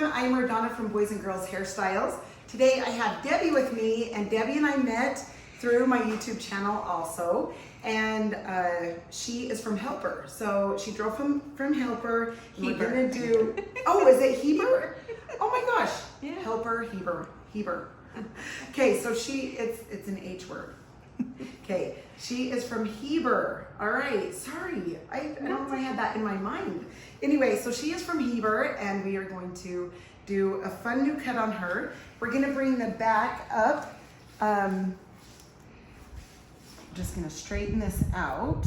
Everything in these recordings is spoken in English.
everyone, I'm Rodonna from Boys and Girls Hairstyles. Today I have Debbie with me, and Debbie and I met through my YouTube channel also, and she is from Helper. So she drove from Helper, and we're gonna do, oh, is it Heber? Oh my gosh, yeah. Helper, Heber. Okay, so it's an H word. Okay, she is from Heber. All right, sorry. I don't know if I had that in my mind. Anyway, so she is from Heber, and we are going to do a fun new cut on her. We're gonna bring the back up. Just gonna straighten this out.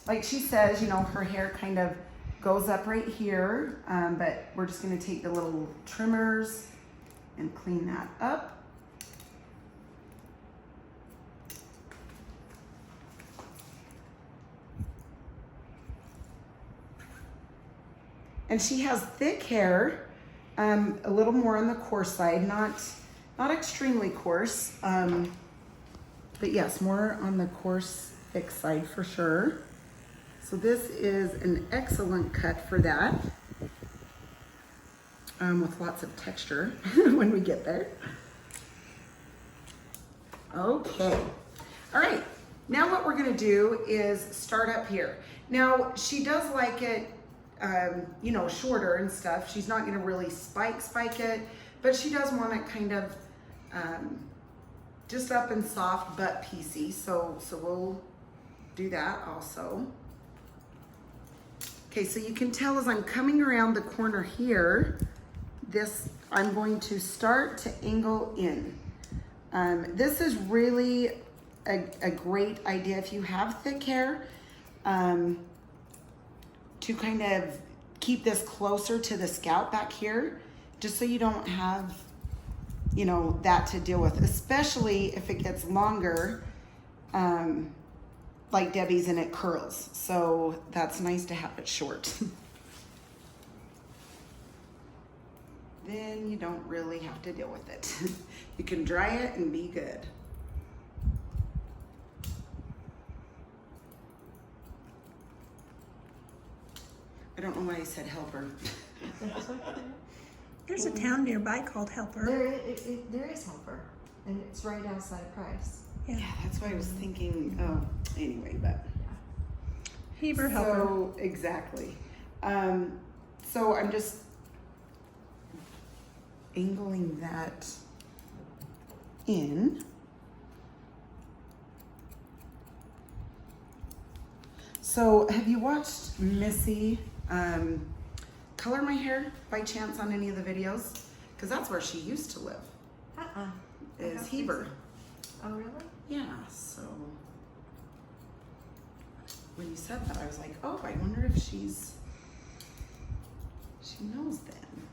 Like she says, you know, her hair kind of goes up right here, but we're just gonna take the little trimmers and clean that up. And she has thick hair, a little more on the coarse side, not extremely coarse, but yes, more on the coarse, thick side for sure. So this is an excellent cut for that, with lots of texture when we get there. Okay, all right, now what we're gonna do is start up here. Now, she does like it you know, shorter and stuff. She's not gonna really spike it, but she does want it kind of just up and soft but piecey. So we'll do that also. Okay, so you can tell as I'm coming around the corner here, I'm going to start to angle in. This is really a great idea if you have thick hair, to kind of keep this closer to the scalp back here, just so you don't have, you know, that to deal with, especially if it gets longer, like Debbie's, and it curls. So that's nice to have it short. Then you don't really have to deal with it. You can dry it and be good. I don't know why I said Helper. There's a town nearby called Helper. There is Helper, and it's right outside of Price. Yeah, that's why I was thinking, oh, anyway, but. Heber Helper. So, exactly. So I'm just angling that in. So have you watched Missy color my hair by chance on any of the videos? Because that's where she used to live. Is Heber. Oh, really? Yeah, so when you said that, I was like, oh, I wonder if she knows then.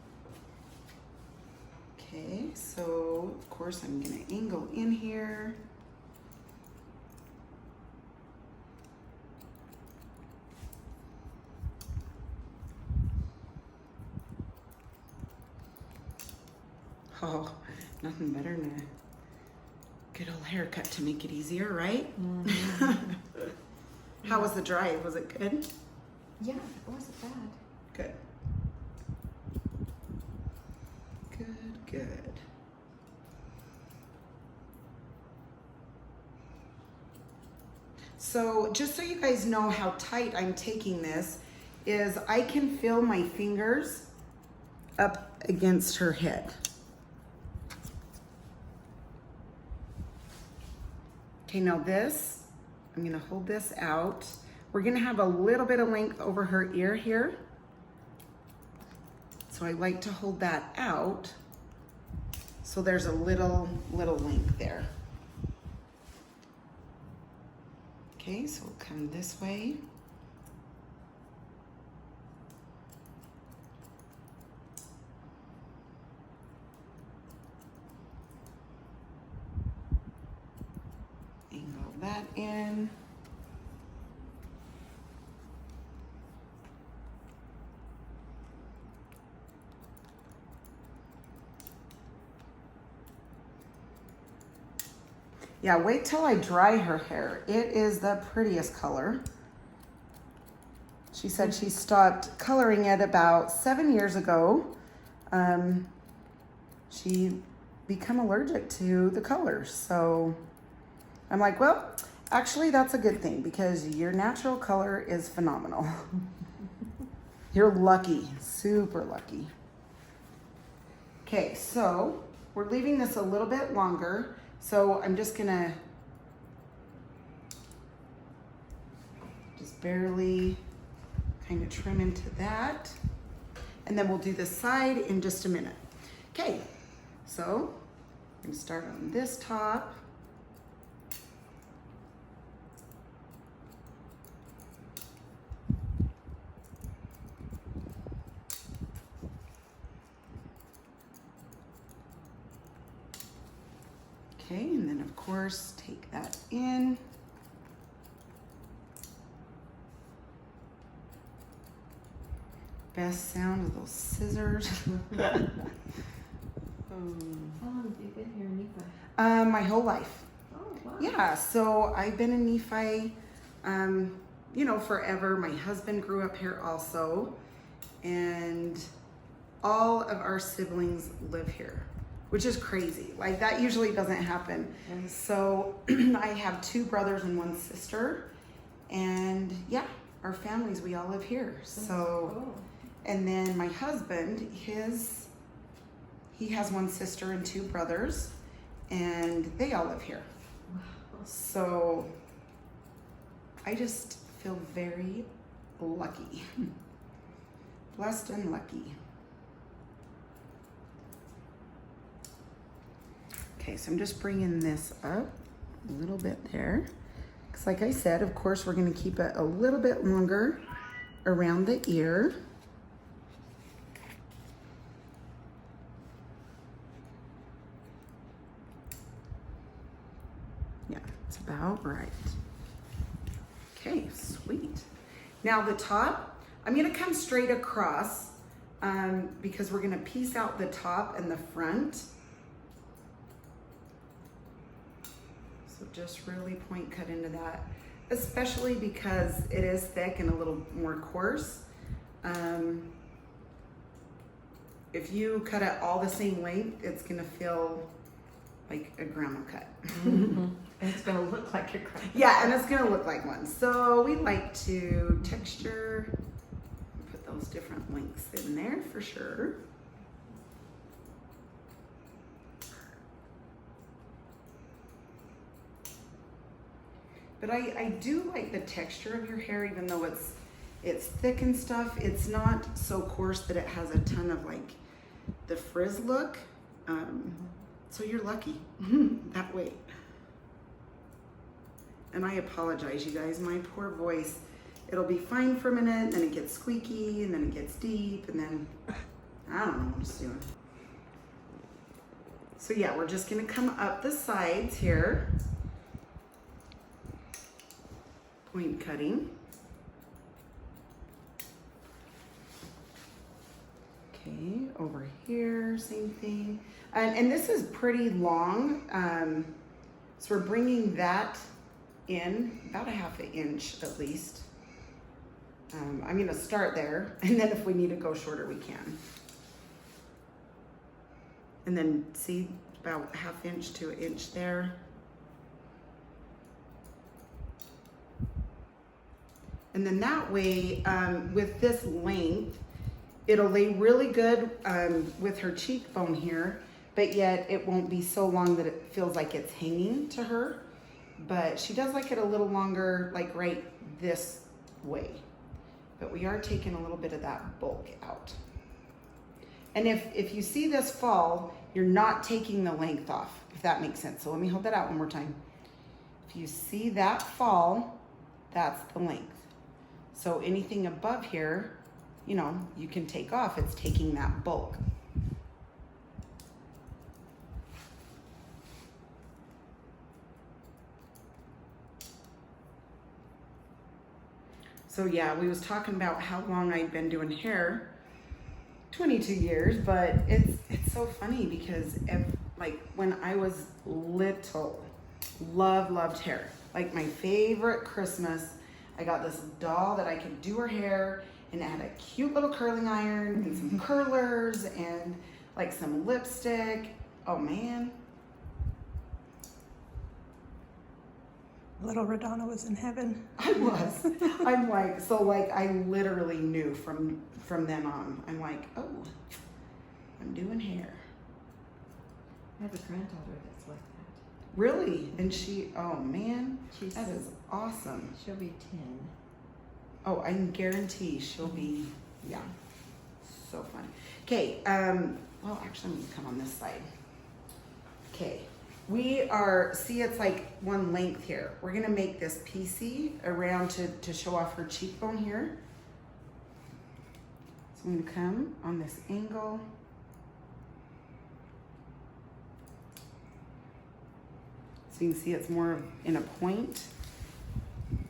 Okay, so of course I'm gonna angle in here. Oh, nothing better than a good old haircut to make it easier, right? Mm-hmm. How was the drive? Was it good? Yeah, it wasn't bad. Good. Good. So just so you guys know how tight I'm taking this, is I can feel my fingers up against her head. Okay, now this, I'm gonna hold this out. We're gonna have a little bit of length over her ear here. So I like to hold that out, so there's a little length there. Okay, so we'll come this way. Angle that in. Yeah, wait till I dry her hair. It is the prettiest color. She said she stopped coloring it about 7 years ago. she become allergic to the colors. So I'm like, well, actually that's a good thing because your natural color is phenomenal. You're lucky, super lucky. Okay, so we're leaving this a little bit longer. So I'm just gonna just barely kind of trim into that. And then we'll do the side in just a minute. Okay, so I'm gonna start on this top. Okay, and then of course, take that in. Best sound of those scissors. How long have you been here in Nephi? My whole life. Oh, wow. Yeah, so I've been in Nephi, you know, forever. My husband grew up here also, and all of our siblings live here, which is crazy. Like that usually doesn't happen. So I have 2 brothers and 1 sister, and yeah, our families, we all live here. So, Cool. and then my husband, he has 1 sister and 2 brothers, and they all live here. Wow. So I just feel very lucky. Blessed and lucky. Okay, so I'm just bringing this up a little bit there. Because like I said, of course, we're going to keep it a little bit longer around the ear. Yeah, it's about right. Okay, sweet. Now the top, I'm going to come straight across because we're going to piece out the top and the front. So just really point cut into that, especially because it is thick and a little more coarse. If you cut it all the same length, it's gonna feel like a grandma cut. Mm-hmm. And it's gonna look like a grandma. Yeah, and it's gonna look like one. So we like to texture, put those different lengths in there for sure. But I do like the texture of your hair, even though it's thick and stuff. It's not so coarse that it has a ton of like the frizz look. So you're lucky that way. And I apologize, you guys, my poor voice. It'll be fine for a minute, then it gets squeaky, and then it gets deep, and then I don't know what it's doing. So yeah, we're just gonna come up the sides here. Point cutting. Okay, over here, same thing. And this is pretty long. So we're bringing that in about a ½ inch at least. I'm gonna start there, and then if we need to go shorter, we can. And then see, about ½ inch to 1 inch there. And then that way, with this length, it'll lay really good with her cheekbone here, but yet it won't be so long that it feels like it's hanging to her. But she does like it a little longer, like right this way. But we are taking a little bit of that bulk out. And if you see this fall, you're not taking the length off, if that makes sense. So let me hold that out one more time. If you see that fall, that's the length. So anything above here, you know, you can take off. It's taking that bulk. So yeah, we was talking about how long I'd been doing hair, 22 years, but it's so funny because like when I was little, loved hair. Like my favorite Christmas, I got this doll that I could do her hair, and it had a cute little curling iron and some curlers and like some lipstick. Oh man. Little Radonna was in heaven. I was. I'm like, so like I literally knew from then on. I'm like, oh, I'm doing hair. I have a granddaughter that's like that. Really? And she, oh man, She's that is awesome. She'll be 10. Oh, I can guarantee she'll be, yeah, so fun. Okay, well, actually, I'm gonna come on this side. Okay, we are, see, it's like one length here. We're gonna make this piecey around to show off her cheekbone here. So I'm gonna come on this angle. So you can see it's more in a point,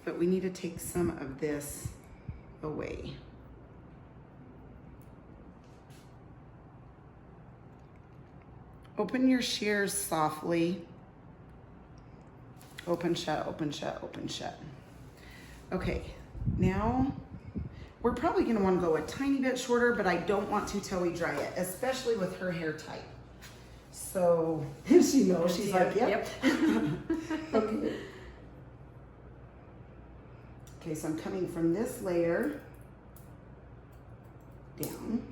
but we need to take some of this away. Open your shears softly. Open, shut, open, shut, open, shut. Okay, now we're probably gonna wanna go a tiny bit shorter, but I don't want to till we dry it, especially with her hair type. So she knows, she's like, yep. Okay. Okay, so I'm coming from this layer down.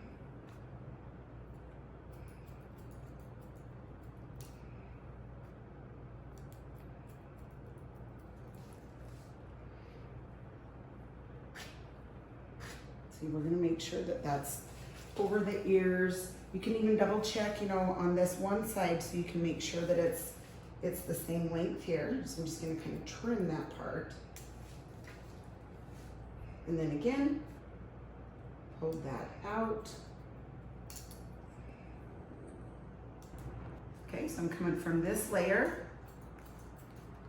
See, we're gonna make sure that that's over the ears. You can even double check, you know, on this one side so you can make sure that it's the same length here. So I'm just gonna kind of trim that part. And then again, hold that out. Okay, so I'm coming from this layer,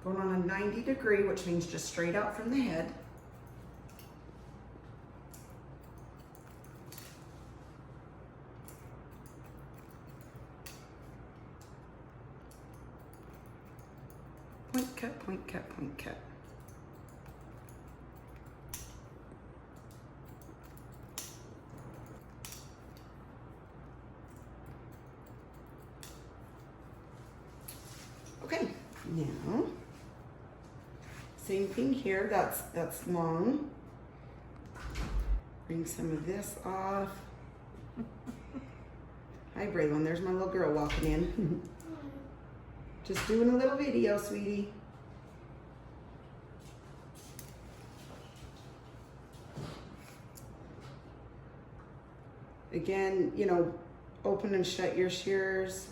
going on a 90 degree, which means just straight out from the head. Point cut, point cut, point cut. Okay, now, same thing here, that's long. Bring some of this off. Hi Braylon, there's my little girl walking in. Just doing a little video, sweetie. Again, you know, open and shut your shears.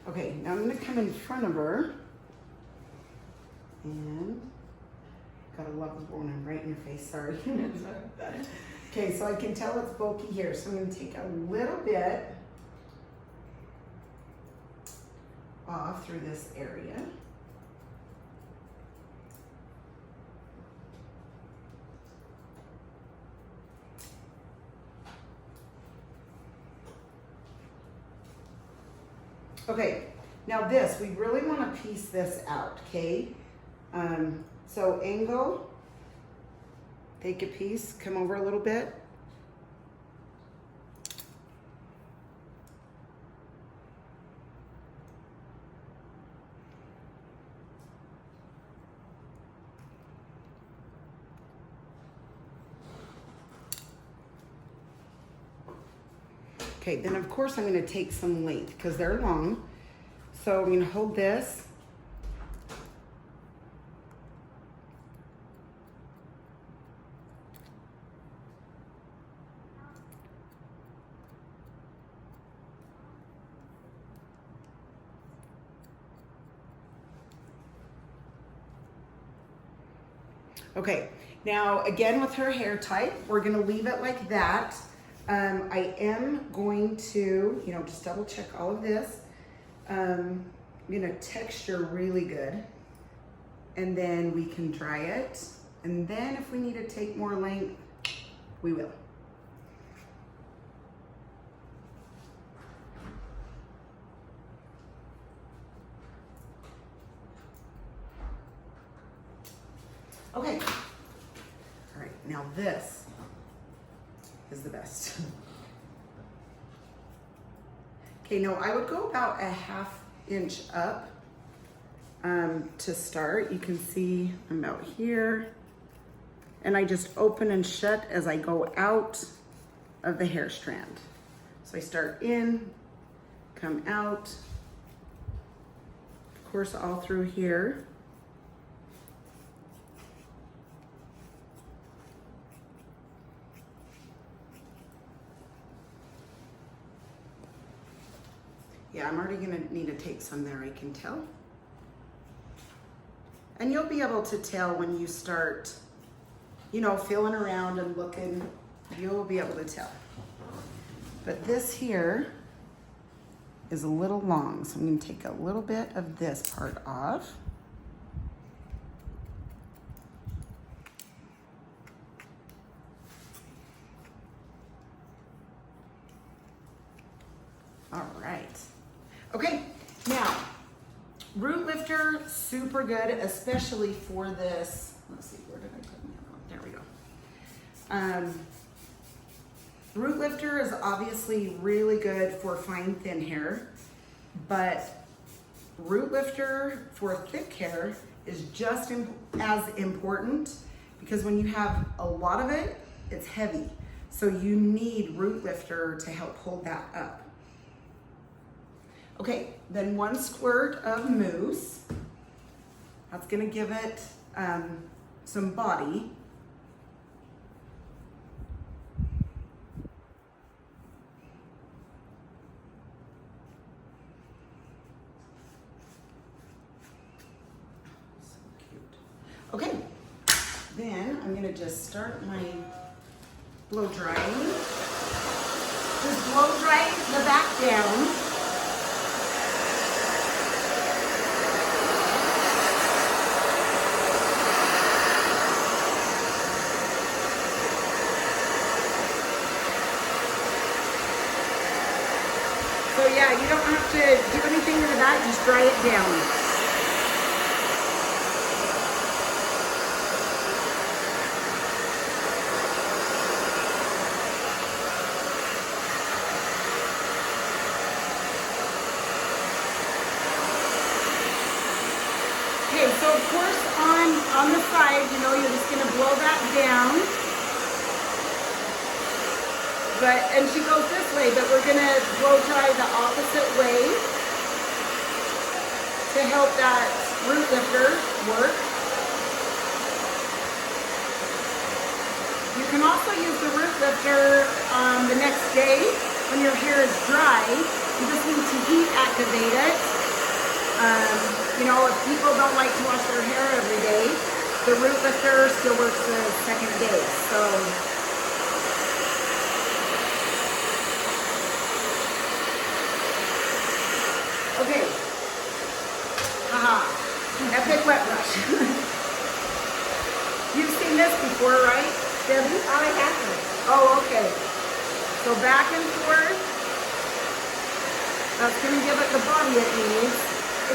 Okay, now I'm gonna come in front of her and gotta love when I'm right in your face, sorry. Okay, so I can tell it's bulky here, so I'm gonna take a little bit off through this area. Okay, now this, we really want to piece this out, okay? So angle, take a piece, come over a little bit. Okay, then of course I'm gonna take some length because they're long. So I'm gonna hold this. Okay, now again with her hair type, we're gonna leave it like that. I am going to, you know, just double check all of this. I'm gonna texture really good, and then we can dry it. And then if we need to take more length, we will. Okay. All right, now this is the best. Okay, no, I would go about a 1/2 inch up to start. You can see I'm about here. And I just open and shut as I go out of the hair strand. So I start in, come out, of course, all through here. Yeah, I'm already gonna need to take some there, I can tell. And you'll be able to tell when you start, you know, feeling around and looking, you'll be able to tell. But this here is a little long, so I'm gonna take a little bit of this part off. All right. Okay, now, root lifter, super good, especially for this. Let's see, where did I put my other one? There we go. Root lifter is obviously really good for fine, thin hair, but root lifter for thick hair is just as important because when you have a lot of it, it's heavy. So you need root lifter to help hold that up. Okay, then 1 squirt of mousse. That's gonna give it some body. So cute. Okay, then I'm gonna just start my blow drying. Just blow dry the back down. So yeah, you don't have to do anything to that, just dry it down. Okay, so of course on the side, you know, you're just gonna blow that down. And she goes this way, but we're gonna blow dry the opposite way to help that root lifter work. You can also use the root lifter the next day when your hair is dry. You just need to heat activate it. You know, if people don't like to wash their hair every day, the root lifter still works the second day. So. Okay. Haha. Epic wet brush. You've seen this before, right, Debbie? Oh, I haven't. Oh, okay. So back and forth. That's going to give it the body it needs.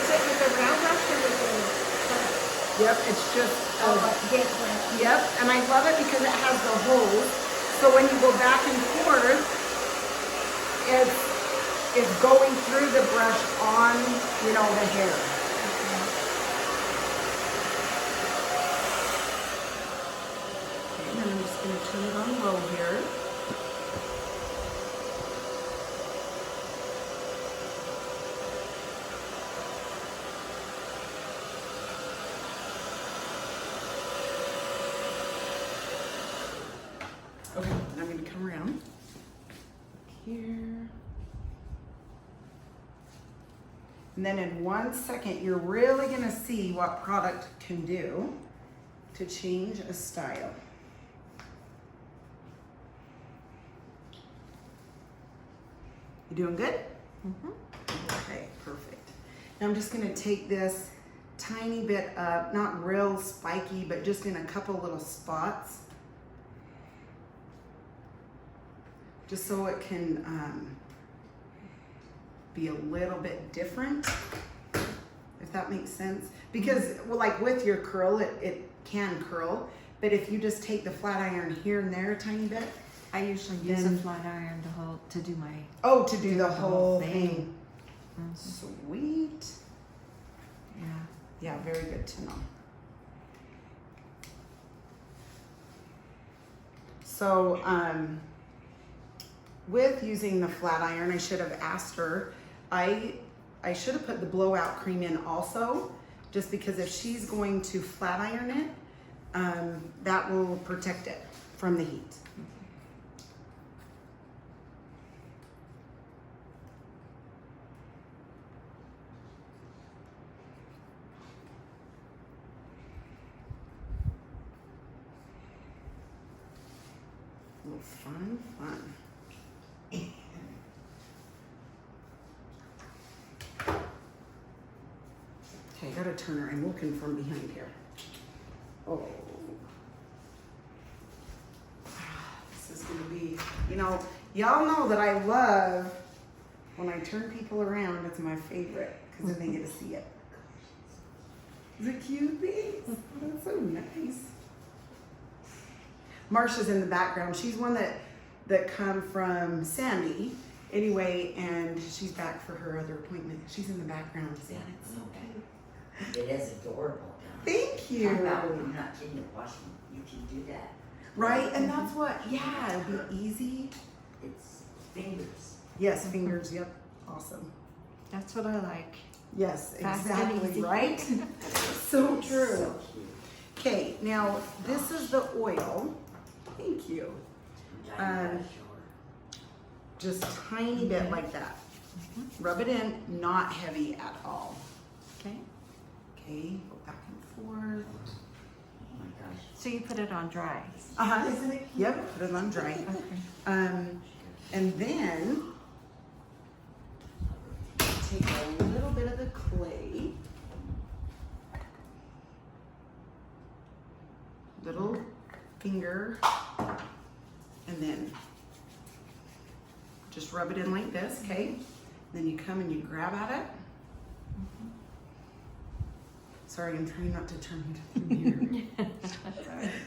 Is it with a round brush or with a Yep, it's just. different? Yep, and I love it because it has the holes. So when you go back and forth, it's going through the brush on, you know, the hair. Okay, and then I'm just going to turn it on low here. Okay, and I'm going to come around here. And then in 1 second, you're really gonna see what product can do to change a style. You doing good? Mm-hmm. Okay, perfect. Now I'm just gonna take this tiny bit up, not real spiky, but just in a couple little spots. Just so it can be a little bit different, if that makes sense. Because, well, like with your curl, it can curl, but if you just take the flat iron here and there a tiny bit. I usually use a flat iron to do my. Oh, to do the whole thing. Mhm. Sweet. Yeah. Yeah, very good to know. So, with using the flat iron, I should have asked her. I should have put the blowout cream in also, just because if she's going to flat iron it, that will protect it from the heat. A little fun. Okay, I gotta turn her. I'm looking from behind here. Oh. This is gonna be, y'all know that I love when I turn people around. It's my favorite because then they get to see it. Is it cute, babe? That's so nice. Marsha's in the background. She's one that come from Sandy anyway, and she's back for her other appointment. She's in the background. Yeah, it's so cute. It is adorable. Thank you. I'm not kidding you. Washing, you can do that. Right, and that's what. Yeah, it'll be easy. It's fingers. Yes, fingers. Yep, awesome. That's what I like. Yes, Fast and exactly. easy. Right. So true. So cute. Okay, now this is the oil. Thank you. I'm trying to show her. Just tiny bit like that. Rub it in, not heavy at all. Okay. Okay, go back and forth. Oh my gosh. So you put it on dry. Uh-huh. Yep, put it on dry. Okay. And then take a little bit of the clay. Little finger. And then just rub it in like this, okay? Then you come and you grab at it. Sorry, I'm trying not to turn into the mirror.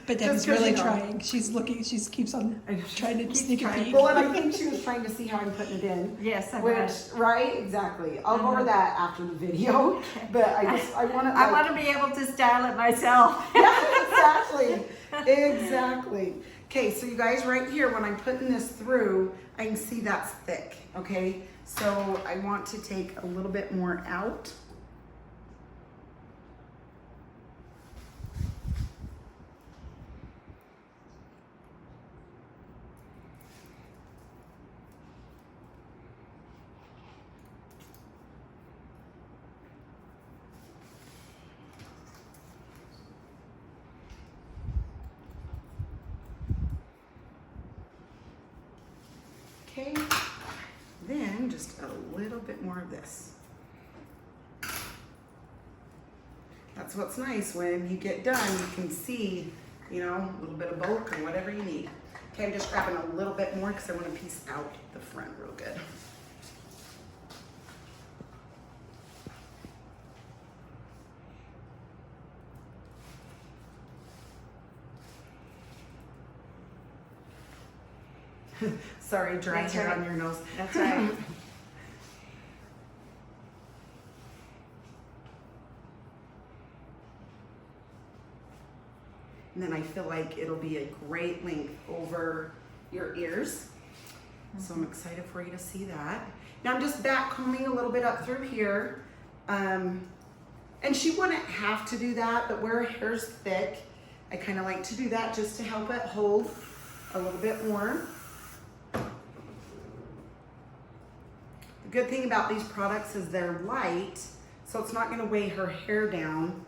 But Just Debbie's 'cause really you know. trying. She's looking. She keeps on trying to sneak a peek. Well, and I think she was trying to see how I'm putting it in. Yes, I Which, was. right, exactly. I'll go over that after the video, but I want to. I want to be able to style it myself. Yeah, exactly. Okay, so you guys, right here, when I'm putting this through, I can see that's thick. Okay, so I want to take a little bit more out. Okay, then just a little bit more of this. That's what's nice when you get done, you can see, a little bit of bulk or whatever you need. Okay, I'm just grabbing a little bit more because I want to piece out the front real good. Sorry, dry That's hair right. on your nose. That's right. And then I feel like it'll be a great length over your ears. So I'm excited for you to see that. Now I'm just back combing a little bit up through here. And she wouldn't have to do that, but where her hair's thick, I kind of like to do that just to help it hold a little bit more. The good thing about these products is they're light, so it's not gonna weigh her hair down.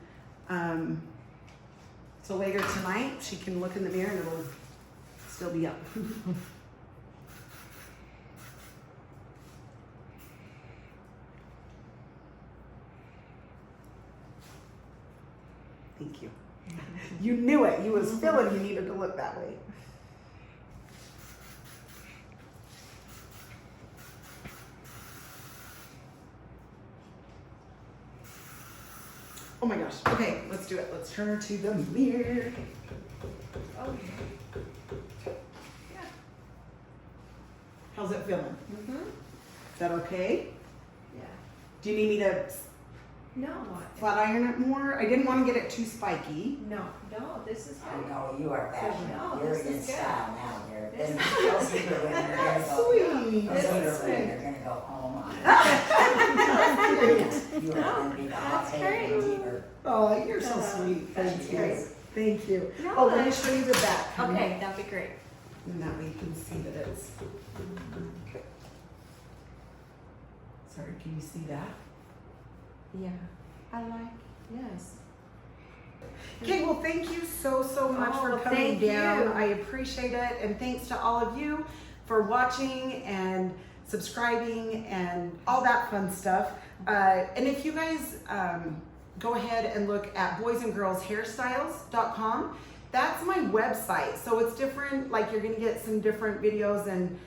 So later tonight, she can look in the mirror and it'll still be up. Thank you. You knew it. You was feeling you needed to look that way. Oh my gosh. Okay, let's do it. Let's turn her to the mirror. Okay. How's it feeling? Mm-hmm. Is that okay? Yeah. Do you need me to No. flat iron it more? I didn't want to get it too spiky. No. This is Oh good. no, you are fashionable. No, You're this in is good. style now. You're This then is those people when they're gonna go. Sweet. Those This people is when good. they're gonna go home on. That's You are gonna be the hot That's head great. keeper. Oh, you're so sweet. That's Thank you. great. Thank you. No, Oh, let me that's- show you the back. honey. Okay, that'd be great. And that way you can see that it's. Sorry, can you see that? Yeah. I like. Yes. Okay, well, thank you so much Oh, for well, coming thank down. you. I appreciate it. And thanks to all of you for watching and subscribing and all that fun stuff. And if you guys go ahead and look at boysandgirlshairstyles.com, that's my website. So it's different, like you're gonna get some different videos and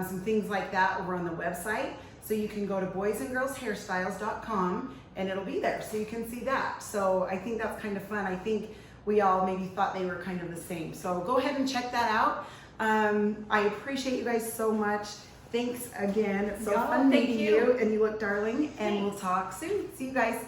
some things like that over on the website. So you can go to boysandgirlshairstyles.com and it'll be there, so you can see that. So I think that's kind of fun. I think we all maybe thought they were kind of the same. So go ahead and check that out. I appreciate you guys so much. Thanks again. It's so Yeah, fun thank meeting you. you, and you look darling. And we'll Thanks. talk soon. See you guys.